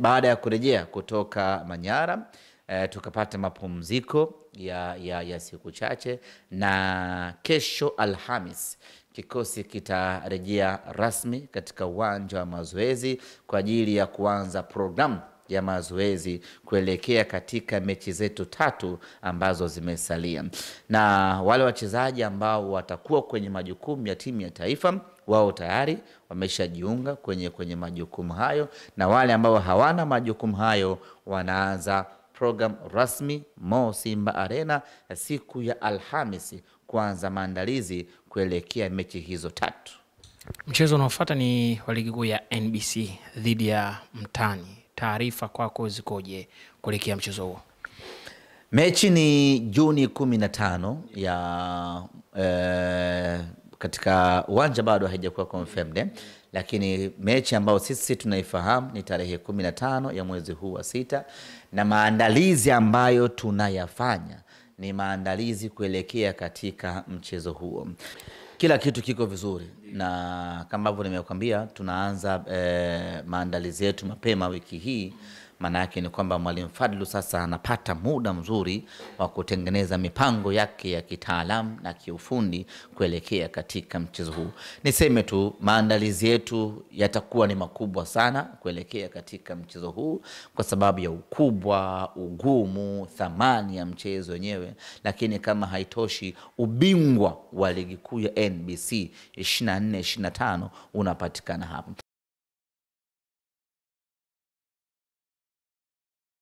baada ya kurejea kutoka Manyara tukapata mapumziko ya siku chache, na kesho Alhamis kikosi kitarejea rasmi katika uwanja wa mazoezi kwa ajili ya kuanza programu ya mazoezi kuelekea katika mechi zetu 3 ambazo zimesalia. Na wale wachezaji ambao watakuwa kwenye majukumu ya timu ya taifa, wao tayari wameshajiunga kwenye majukumu hayo, na wale ambao hawana majukumu hayo wanaanza program rasmi Mo Simba Arena siku ya Alhamisi kuanza maandalizi kuelekea mechi hizo 3. Mchezo unaofuata ni wa ligi kuu ya NBC dhidi ya Mtani. Taarifa kwako zikoje kuelekea mchezo huo? Mechi ni Juni 15 katika uwanja bado haijakuwa confirmed, lakini mechi ambayo sisi tunaifahamu ni tarehe 15 ya mwezi huu wa 6, na maandalizi ambayo tunayafanya ni maandalizi kuelekea katika mchezo huo. Kila kitu kiko vizuri, na kama ambavyo nimekuambia tunaanza maandalizi yetu mapema wiki hii. Maana yake ni kwamba Mwalimu Fadlu sasa anapata muda mzuri wa kutengeneza mipango yake ya kitaalamu na kiufundi kuelekea katika mchezo huu. Niseme tu maandalizi yetu yatakuwa ni makubwa sana kuelekea katika mchezo huu kwa sababu ya ukubwa, ugumu, thamani ya mchezo wenyewe, lakini kama haitoshi, ubingwa wa ligi kuu ya NBC 24-25 unapatikana hapa.